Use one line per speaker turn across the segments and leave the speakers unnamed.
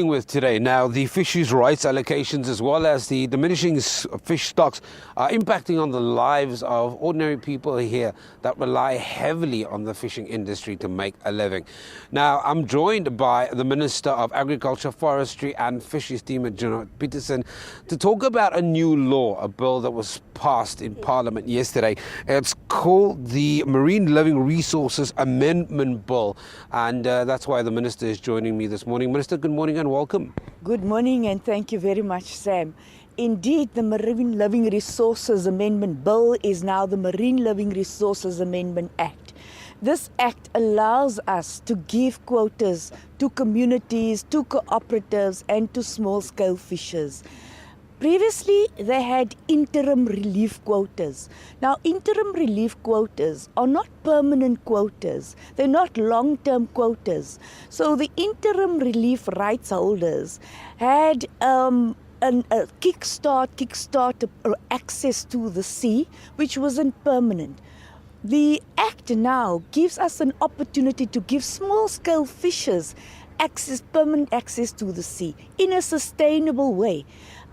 With today. Now, the fisheries rights allocations as well as the diminishing fish stocks are impacting on the lives of ordinary people here that rely heavily on the fishing industry to make a living. Now, I'm joined by the Minister of Agriculture, Forestry and Fisheries, Joemat Pettersson, to talk about a new law, a bill that was passed in Parliament yesterday. It's called the Marine Living Resources Amendment Bill, and that's why the Minister is joining me this morning. Minister, good morning and welcome.
Good morning and thank you very much, Sam. Indeed, the Marine Living Resources Amendment Bill is now the Marine Living Resources Amendment Act. This act allows us to give quotas to communities, to cooperatives and to small-scale fishers. Previously, they had interim relief quotas. Now, interim relief quotas are not permanent quotas. They're not long-term quotas. So the interim relief rights holders had a kickstart access to the sea, which wasn't permanent. The Act now gives us an opportunity to give small-scale fishers permanent access to the sea in a sustainable way.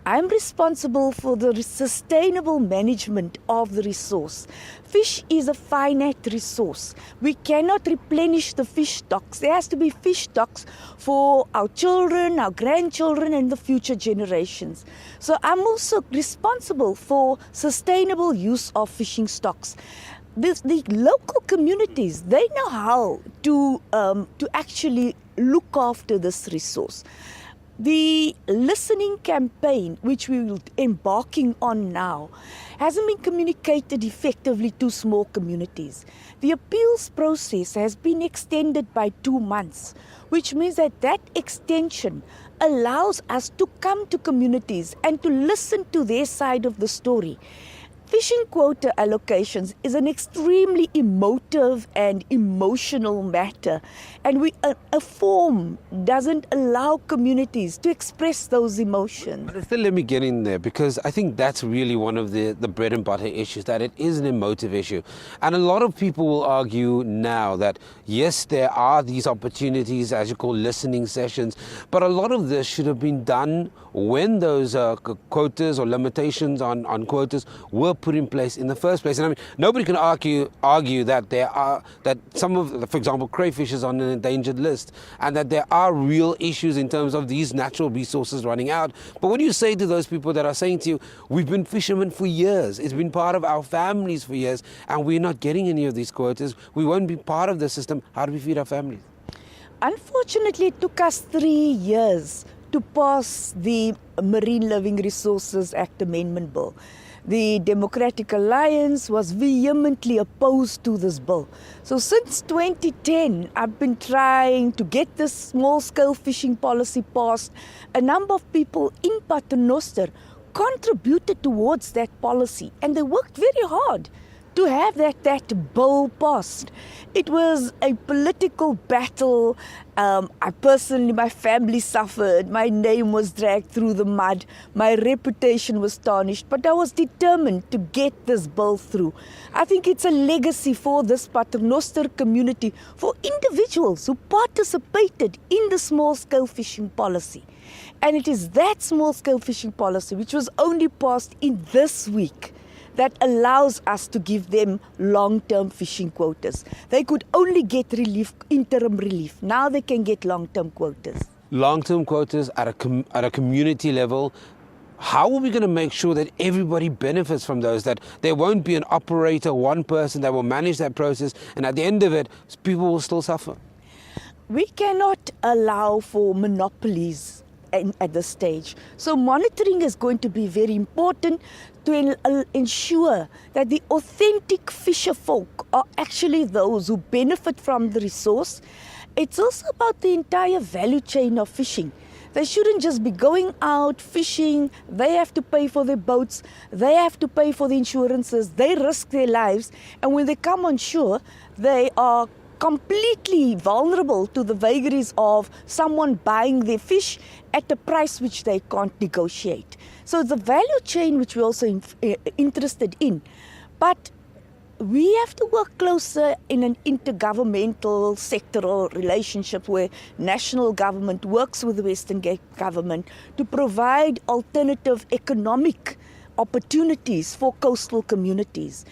I'm responsible for the sustainable management of the resource. Fish is a finite resource. We cannot replenish the fish stocks. There has to be fish stocks for our children, our grandchildren, and the future generations. So I'm also responsible for sustainable use of fishing stocks. The local communities, they know how to actually look after this resource. The listening campaign, which we will embarking on now, hasn't been communicated effectively to small communities. The appeals process has been extended by 2 months, which means that extension allows us to come to communities and to listen to their side of the story. Fishing quota allocations is an extremely emotive and emotional matter, and a form doesn't allow communities to express those emotions.
But still, let me get in there, because I think that's really one of the bread and butter issues, that it is an emotive issue. And a lot of people will argue now that, yes, there are these opportunities, as you call listening sessions, but a lot of this should have been done when those quotas or limitations on quotas were put in place in the first place. And I mean, nobody can argue that that some of, for example, crayfish is on an endangered list, and that there are real issues in terms of these natural resources running out. But what do you say to those people that are saying to you, we've been fishermen for years, it's been part of our families for years, and we're not getting any of these quotas, we won't be part of the system, how do we feed our families?
Unfortunately, it took us 3 years to pass the Marine Living Resources Act Amendment Bill. The Democratic Alliance was vehemently opposed to this bill. So since 2010, I've been trying to get this small-scale fishing policy passed. A number of people in Paternoster contributed towards that policy, and they worked very hard to have that bill passed. It was a political battle. My family suffered. My name was dragged through the mud. My reputation was tarnished. But I was determined to get this bill through. I think it's a legacy for this Paternoster community, for individuals who participated in the small-scale fishing policy. And it is that small-scale fishing policy, which was only passed in this week, that allows us to give them long-term fishing quotas. They could only get relief, interim relief. Now they can get long-term quotas.
Long-term quotas at a community level. How are we going to make sure that everybody benefits from those, that there won't be an operator, one person that will manage that process, and at the end of it, people will still suffer?
We cannot allow for monopolies at this stage. So monitoring is going to be very important to ensure that the authentic fisher folk are actually those who benefit from the resource. It's also about the entire value chain of fishing. They shouldn't just be going out fishing. They have to pay for their boats. They have to pay for the insurances. They risk their lives. And when they come on shore, they are completely vulnerable to the vagaries of someone buying their fish at a price which they can't negotiate. So the value chain which we're also interested in. But we have to work closer in an intergovernmental sectoral relationship where national government works with the Western government to provide alternative economic opportunities for coastal communities.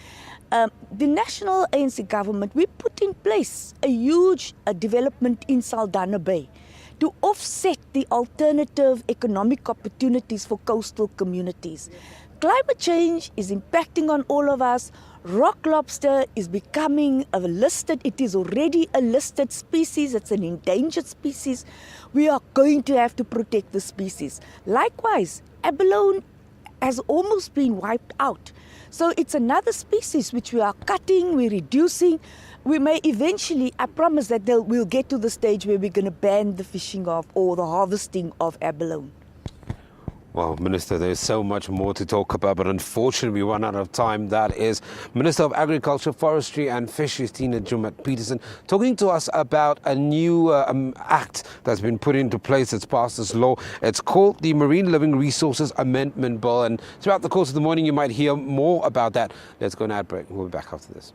The national ANC government, we put in place a huge development in Saldanha Bay to offset the alternative economic opportunities for coastal communities. Climate change is impacting on all of us. Rock lobster is becoming it is already a listed species, it's an endangered species. We are going to have to protect the species. Likewise, abalone has almost been wiped out. So it's another species which we are cutting, we're reducing. We may eventually, I promise that we'll get to the stage where we're going to ban the fishing of or the harvesting of abalone.
Well, Minister, there's so much more to talk about, but unfortunately we run out of time. That is Minister of Agriculture, Forestry and Fisheries, Joemat Pettersson, talking to us about a new act that's been put into place. It's passed as law. It's called the Marine Living Resources Amendment Bill, and throughout the course of the morning you might hear more about that. Let's go on ad break. We'll be back after this.